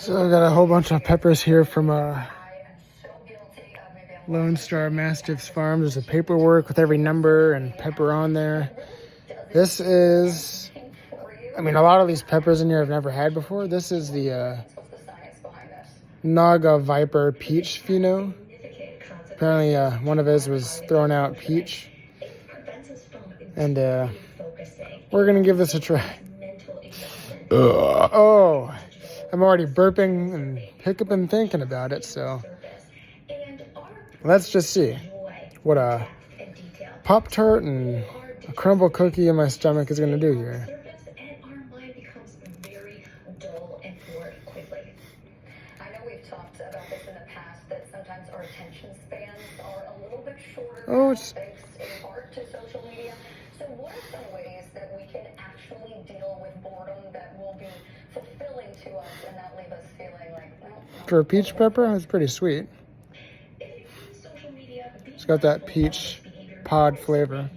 So I got a whole bunch of peppers here from Lone Star Mastiff's farm. There's a paperwork with every number and pepper on there. This is, I mean, a lot of these peppers in here I've never had before. This is the Naga Viper Peach Fino. Apparently one of his was thrown out peach. And we're going to give this a try. Oh, I'm already burping and hiccuping thinking about it, so let's just see what a Pop-Tart and a crumble cookie in my stomach is going to do here. Oh, it's... So what are some ways that we can actually deal with boredom that will be fulfilling to us and not leave us feeling like, well, for a peach pepper, it's pretty sweet. It's got that peach pod flavor.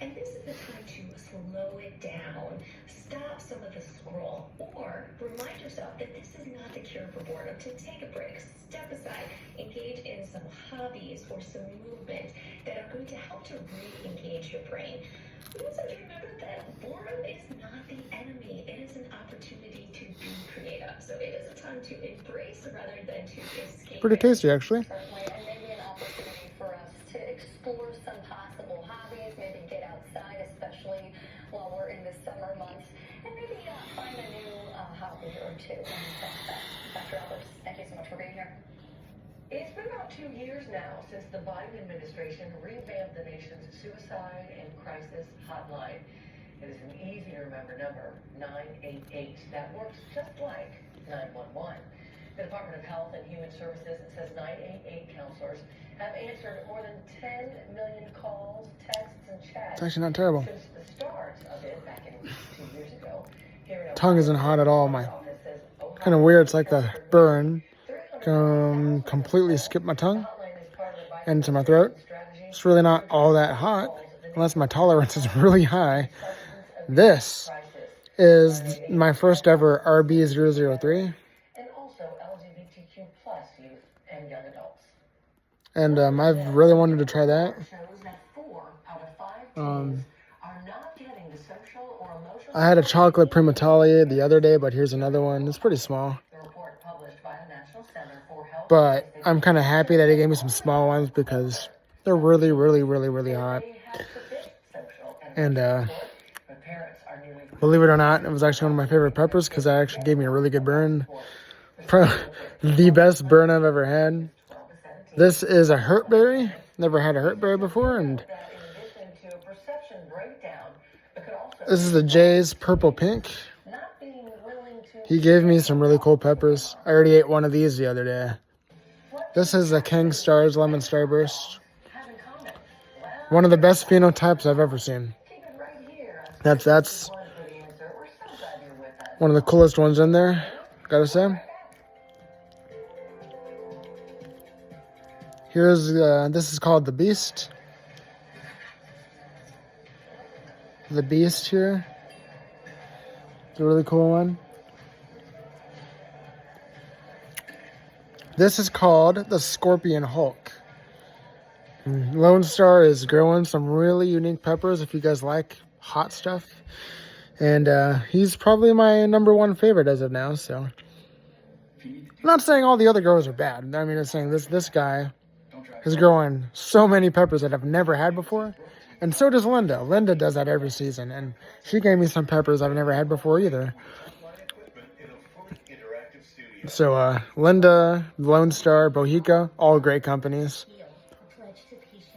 and this is the time to slow it down, stop some of the scroll, or remind yourself that this is not the cure for boredom. To take a break, step aside, engage in some hobbies or some movement that are going to help to re-engage your brain. We also have to remember that boredom is not the enemy. It is an opportunity to be creative. So it is a time to embrace rather than to escape. Pretty tasty, actually. Certainly, and maybe an opportunity for us to explore some possible hobbies, maybe get outside, especially while we're in the summer months, and maybe find a new hobby or two. Dr. Albers, thank you so much for being here. It's been about 2 years now since the Biden administration revamped the nation's suicide and crisis hotline. It is an easy-to-remember number, 988. That works just like 911. The Department of Health and Human Services says 988 counselors have answered more than 10 million calls, texts, and chats. It's actually not terrible. Since the start of it back in 2 years ago. Tongue isn't hot at all. My kind of weird. It's like a burn. Completely skip my tongue into my throat. It's really not all that hot unless my tolerance is really high. This is my first ever RB003. And also LGBTQ plus youth and young adults. And I've really wanted to try that. I had a chocolate primatalia the other day, but here's another one. It's pretty small. But I'm kind of happy that he gave me some small ones because they're really, really, really, really hot. And believe it or not, it was actually one of my favorite peppers because it actually gave me a really good burn. The best burn I've ever had. This is a hurtberry. Never had a hurtberry before. And this is the Jay's Purple Pink. He gave me some really cool peppers. I already ate one of these the other day. This is a King Star's Lemon Starburst. One of the best phenotypes I've ever seen. That's one of the coolest ones in there, gotta say. Here's, this is called the Beast. The Beast here. It's a really cool one. This is called the Scorpion Hulk. Lone Star is growing some really unique peppers if you guys like hot stuff. And he's probably my #1 favorite as of now, so. I'm not saying all the other growers are bad. I mean, I'm saying this guy is growing so many peppers that I've never had before. And so does Linda. Linda does that every season. And she gave me some peppers I've never had before either. So, Linda, Lone Star, Bohica, all great companies.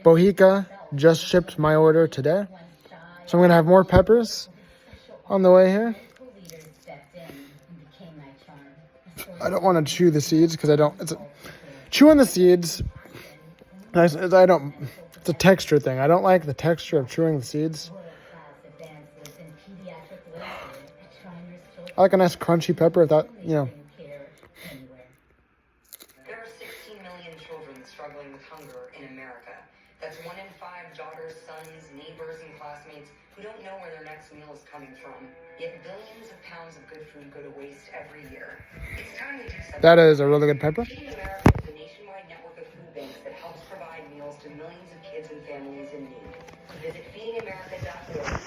Bohica just shipped my order today. So I'm going to have more peppers on the way here. I don't want to chew the seeds because I don't... chewing the seeds, it's a texture thing. I don't like the texture of chewing the seeds. I like a nice crunchy pepper if that, you know... Struggling with hunger in America. That's 1 in 5 daughters, sons, neighbors, and classmates who don't know where their next next meal is coming from. Yet billions of pounds of good food go to waste every year. It's time to do something. That is a really good pepper. Feeding America is a nationwide network of food banks that helps provide meals to millions of kids and families in need. Visit feedingamerica.org.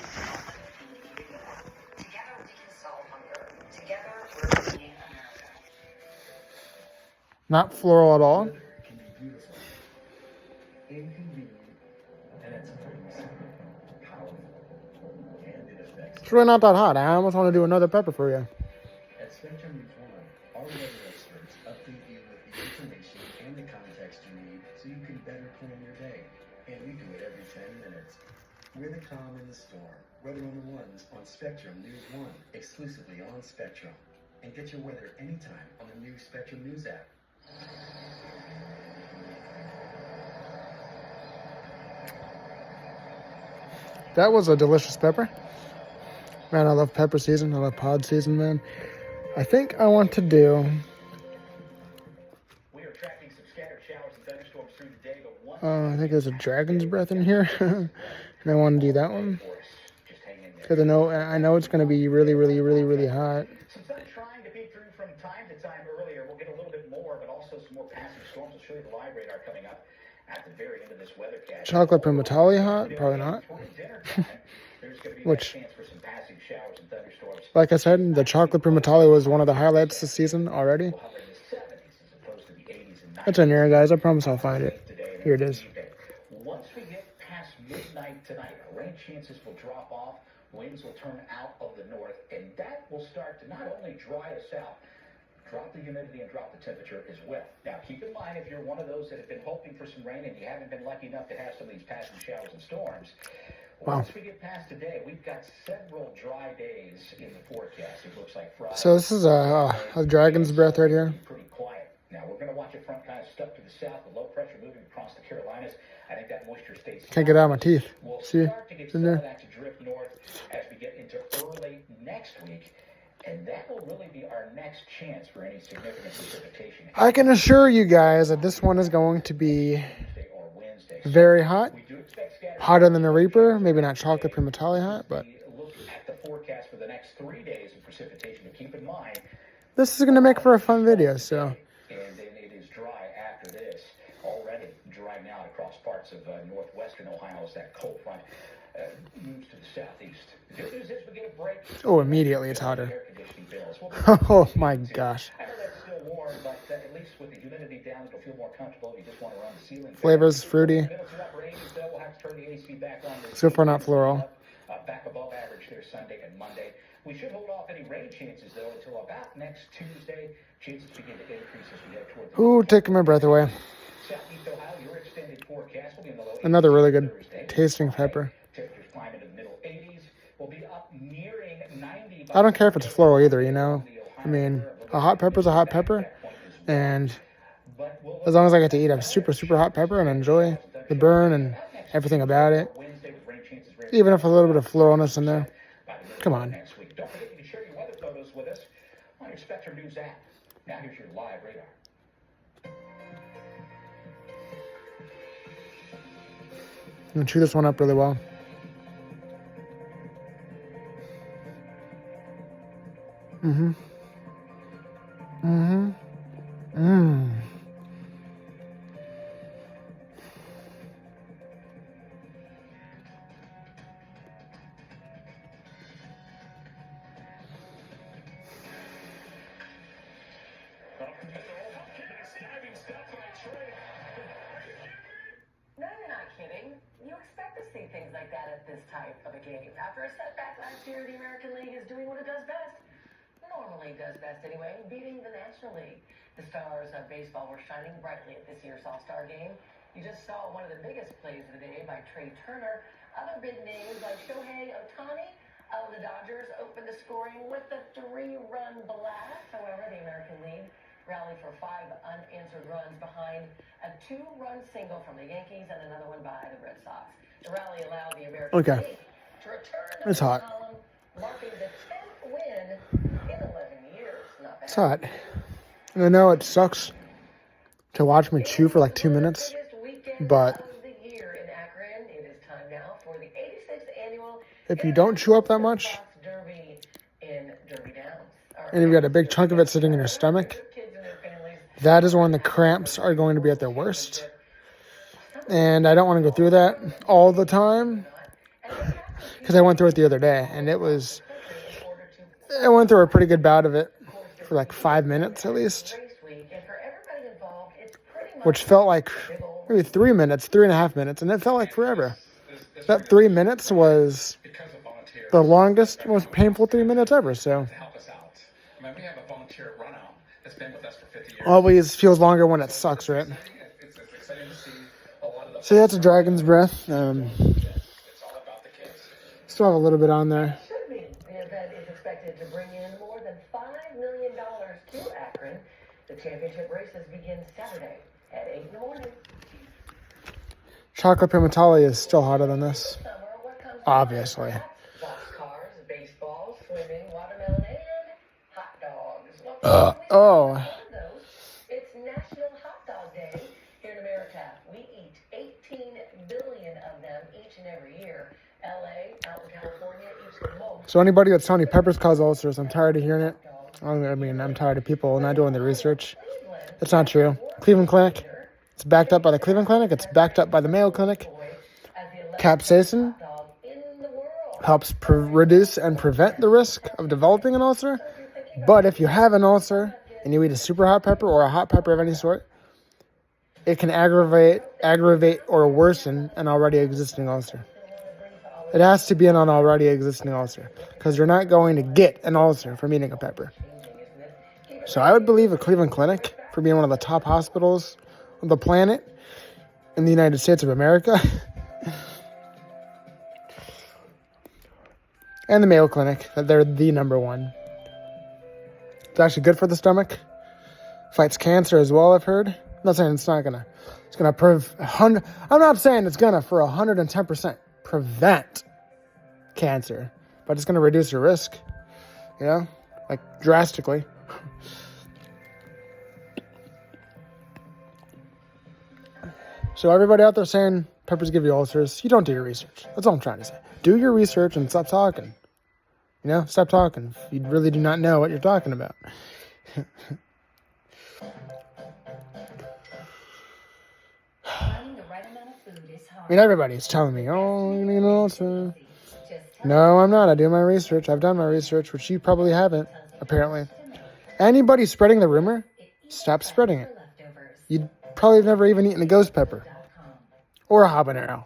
Together we can solve hunger. Together we're feeding America. Not floral at all. Weather can be beautiful, inconvenient, and at times powerful, and it affects. It's really not that hot. I almost want to do another pepper for you. At Spectrum News One, our weather experts update you with the information and the context you need so you can better plan your day. And we do it every 10 minutes. We're the calm in the storm. Weather on the Ones on Spectrum News One, exclusively on Spectrum. And get your weather anytime on the new Spectrum News app. That was a delicious pepper. Man, I love pepper season. I love pod season, man. I think I want to do... We are tracking some scattered showers and thunderstorms through the day, but one I think there's a dragon's breath in here. And I want to do that one. just hang in there. Because I know it's going to be really, really, really, really hot. Some sun trying to peek through from time to time earlier. We'll get a little bit more, but also some more passing storms. I'll show you the live radar coming up at the very end of this weathercast. Chocolate primatali hot? Probably not. Which, Chance for some passing showers and thunderstorms. like I said, the chocolate primatali was one of the highlights this season already. We'll hover in the 70s as opposed to the 80s and 90s. It's in here, guys. I promise I'll find it. Today. Here it is. Once we get past midnight tonight, our rain chances will drop off, winds will turn out of the north, and that will start to not only dry us out, drop the humidity and drop the temperature as well. Now, keep in mind, if you're one of those that have been hoping for some rain and you haven't been lucky enough to have some of these passing showers and storms, Wow. once we get past today, we've got several dry days in the forecast. It looks like Friday. So this is a dragon's breath right here. Pretty quiet. Now, we're going to watch a front kind of stuck to the south, the low pressure moving across the Carolinas. I think that moisture stays. Can't get it out of my teeth. We'll See? start to get It's some in of there. that to drift north as we get into early next week. And that will really be our next chance for any significant precipitation. I can assure you guys that this one is going to be Tuesday or Wednesday. very hot. We do expect scattered Hotter than the Reaper. Maybe not chocolate primatali hot, but We look at the forecast for the next 3 days of precipitation. But keep in mind, this is going to make for a fun video. So and then it is dry after this. Already dry now across parts of northwestern Ohio as that cold front moves to the southeast. The good news is we get a break. oh, immediately it's hotter. Air conditioning bills. We'll be Oh my gosh. I know that's still warm, but at least with the humidity down, it'll feel more comfortable if you just want to run the ceiling. Flavors fruity. Middle to upper 80s, though, we'll have to turn the AC back on. So far not floral. Back above average there Sunday and Monday. We should hold off any rain chances, though, until about next Tuesday. Chances begin to increase as we head toward the Ooh, taking my breath away. Southeast Ohio. Your extended forecast will be in the low 80s Another really good Thursday. tasting pepper. Temperatures climb into the middle 80s. We'll be up nearing 90. I don't care if it's floral either, you know. I mean, a hot pepper's a hot pepper. And as long as I get to eat a super, super hot pepper and enjoy the burn and everything about it, even if a little bit of floralness in there. Come on. Next week. Don't forget you can share your weather photos with us on your Spectrum News app. Now here's your live radar. I'm going to chew this one up really well. Mm-hmm. Mm-hmm. Mmm. No, you're not kidding. You expect to see things like that at this type of a game. After a setback last year, the American League is doing what it does best. Normally does best anyway, beating the National League. The stars of baseball were shining brightly at this year's All-Star game. You just saw one of the biggest plays of the day by Trey Turner. Other big names like Shohei Ohtani of the Dodgers opened the scoring with a 3-run blast. However, the American League rallied for 5 unanswered runs behind a 2-run single from the Yankees and another one by the Red Sox. The rally allowed the American League to return to It's the hot. column, marking the 10th win in 11 years. Not bad. It's hot. And I know it sucks to watch me chew for like 2 minutes, but of the year in Akron. It is time now for the 86th annual if you don't chew up that much, Derby in Derby Downs. and you've got a big chunk of it sitting in your stomach, that is when the cramps are going to be at their worst. And I don't want to go through that all the time, because I went through it the other day, and I went through a pretty good bout of it for like 5 minutes at least, which felt like maybe 3 minutes, 3.5 minutes, and it felt like forever. That 3 minutes was the longest, most painful 3 minutes ever. So always feels longer when it sucks, right? So that's a dragon's breath. Still have a little bit on there. The event is expected to bring in more than $5 million to Akron. The championship races begin Saturday at 8 in the morning. Chocolate pimentale is still hotter than this, obviously. Boxcars, baseball, swimming, watermelon, and hot dogs. Oh. It's National Hot Dog Day here in America. We eat 18 billion of them each and every year. LA, out in California, eats the most. So anybody that's telling me peppers cause ulcers, I'm tired of hearing it. I'm tired of people not doing the research. It's not true. Cleveland Clinic, it's backed up by the Cleveland Clinic. It's backed up by the Mayo Clinic. Capsaicin helps reduce and prevent the risk of developing an ulcer. But if you have an ulcer and you eat a super hot pepper or a hot pepper of any sort, it can aggravate or worsen an already existing ulcer. It has to be an already existing ulcer, because you're not going to get an ulcer from eating a pepper. So I would believe a Cleveland Clinic, for being one of the top hospitals on the planet in the United States of America, and the Mayo Clinic, that they're the number one. It's actually good for the stomach. Fights cancer as well, I've heard. I'm not saying it's not gonna. It's gonna I'm not saying it's gonna for 110% prevent cancer, but it's gonna reduce your risk. You know, like drastically. So everybody out there saying peppers give you ulcers, you don't do your research. That's all I'm trying to say. Do your research and stop talking. You know, stop talking. You really do not know what you're talking about. I mean, everybody's telling me, oh, you're going to get an ulcer. No, I'm not. I do my research. I've done my research, which you probably haven't, apparently. Anybody spreading the rumor, stop spreading it. You probably have never even eaten a ghost pepper or a habanero.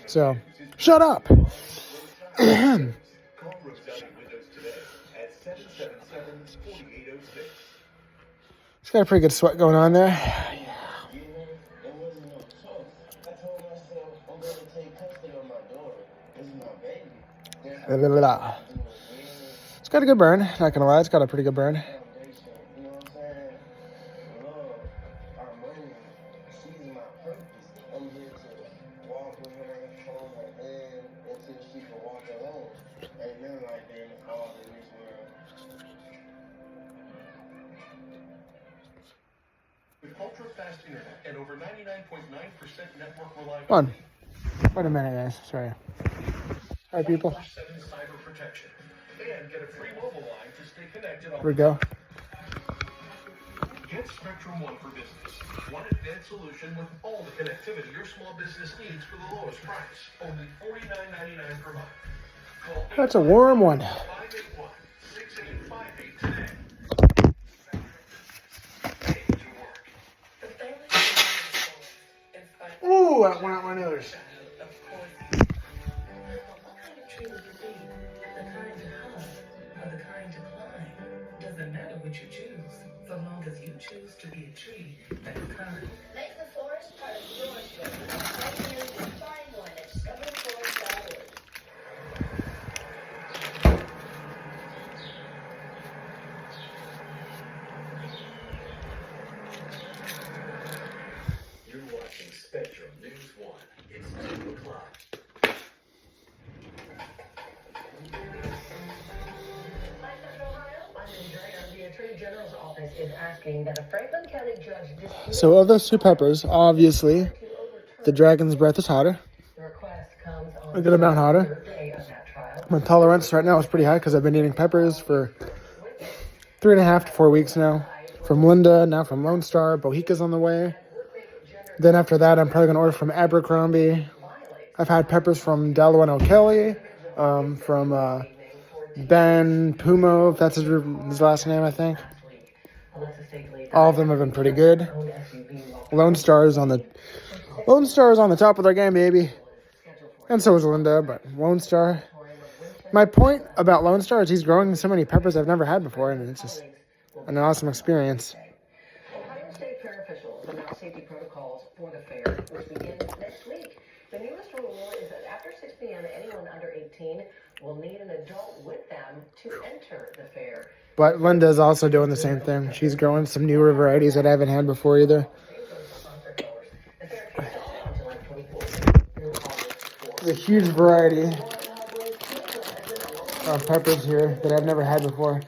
So, shut up. It's got a pretty good sweat going on there. It's got a good burn. Not gonna lie, it's got a pretty good burn. Ultra-fast internet and over 99.9% network reliability. One. Wait a minute, guys. Sorry. Hi, people. 7 cyber protection. And get a free mobile line to stay connected. Here we go. Get Spectrum One for business. One advanced solution with all the connectivity your small business needs for the lowest price. Only $49.99 per month. Call That's a warm one. 581-6858 today. Ooh, that went out my nose. Doesn't matter what you choose, so long as you choose to be a tree that's kind. Make the forest part of your story. Find one at discoverforest.org. You're watching Spectrum News 1. It's 2 o'clock. The Attorney General's office is asking that a Franklin County judge So of those two peppers, obviously, the dragon's breath is hotter. The request comes on A good amount hotter. the third day of that trial. My tolerance right now is pretty high because I've been eating peppers for 3.5 to 4 weeks now. From Linda, now from Lone Star. Bohica's on the way. Then after that, I'm probably going to order from Abercrombie. I've had peppers from Delaware O'Kelly, from Ben Pumo, if that's his last name, I think. All of them have been pretty good. Lone Star is on the top of their game, baby. And so is Linda, but Lone Star. My point about Lone Star is he's growing so many peppers I've never had before, and it's just an awesome experience. Ohio State fair officials announced safety protocols for the fair, which begins next week. The newest rule is that after 6 p.m., anyone under 18 will need an adult with them to enter the fair. But Linda's also doing the same thing. She's growing some newer varieties that I haven't had before either. There's a huge variety of peppers here that I've never had before.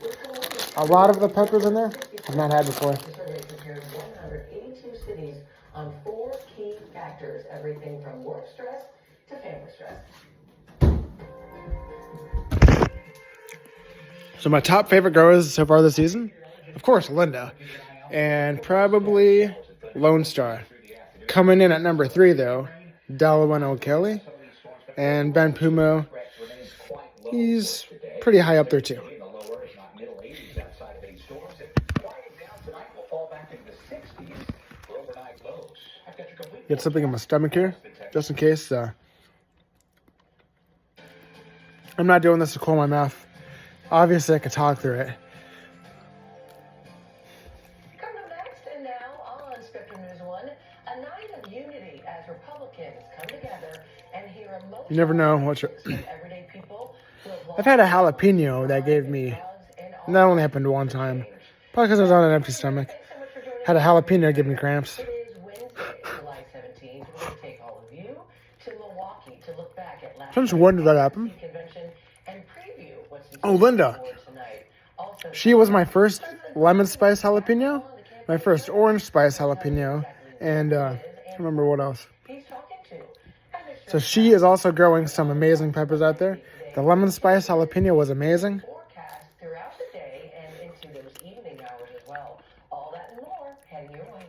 A lot of the peppers in there I've not had before. 182 cities on 4 key factors, everything from work stress to family stress. So my top favorite growers so far this season, of course, Linda, and probably Lone Star. Coming in at number 3, though, Delaware O'Kelly and Ben Pumo. He's pretty high up there, too. Get something in my stomach here, just in case. I'm not doing this to cool my mouth. Obviously, I could talk through it. Coming up next, and now on Spectrum News 1, a night of unity as Republicans come together and hear emotional You never know what you're... everyday people who have lost I've had a jalapeno that gave me... And that only happened one time. Probably because I was on an empty stomach. Had a jalapeno give me cramps. It is Wednesday, July 17th. We're going to take all of you to Milwaukee to look back at last Since when did that happen? convention and preview what's in Oh, Linda. store tonight. Also, She was my first lemon spice jalapeno, my first orange spice jalapeno, and I can't remember what else. he's talking to. So she is also growing some amazing peppers out there. The lemon spice jalapeno was amazing. Forecast throughout the day and into those evening hours as well. All that and more heading your way.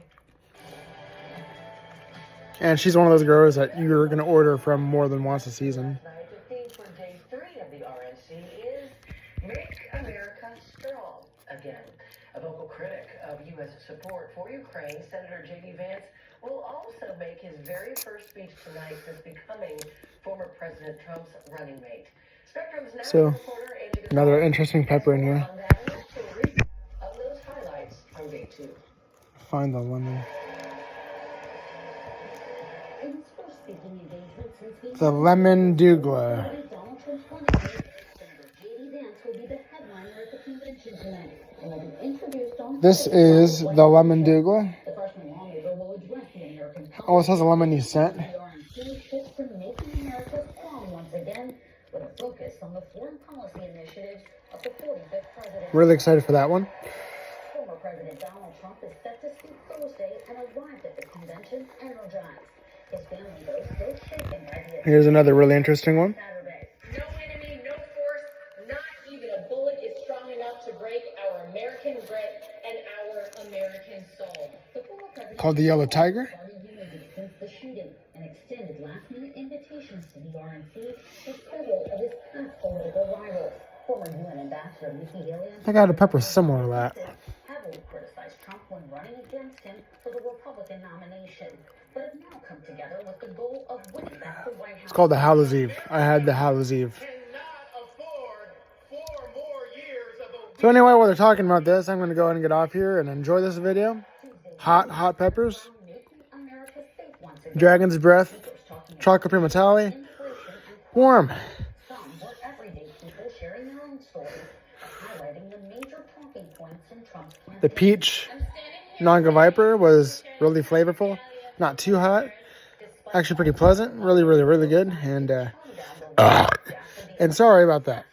And she's one of those growers that you're going to order from more than once a season. Tonight, the theme for day 3 of the RNC is Make America Strong Again. A vocal critic of U.S. support for Ukraine, Senator J.D. Vance will also make his very first speech tonight since becoming former President Trump's running mate. Spectrum's national reporter, Andy Another interesting pepper in here. on that and a recap of those highlights from day 2. Find the lemon. The lemon douglas. This is the lemon douglas. Oh, it says a lemony scent. Really excited for that one. Former President Donald Trump is set to speak Thursday and arrived at the convention energized. His family, though, still shaken by the Here's another really interesting one. Saturday. No enemy, no force, not even a bullet is strong enough to break our American grit and our American soul. The former president Called the Yellow Tiger. party unity since the shooting and extended last-minute invitations to the RNC to several of his past political rivals. Former UN Ambassador Nikki Haley I got a pepper similar to that. heavily criticized Trump when running against him for the Republican nomination, but have now come together with the goal of winning back the White House. It's called the Hallows Eve. I had the Hallows Eve. Cannot afford 4 more years of a So anyway, while they're talking about this, I'm going to go ahead and get off here and enjoy this video. Hot peppers. America safe once again. Dragon's Breath. Chocolate Primatali. Warm. Some were everyday people sharing their own stories, highlighting the major talking points in Trump's campaign. The peach Naga Viper was really flavorful. Not too hot. Actually pretty pleasant. Really, really, really good. And sorry about that.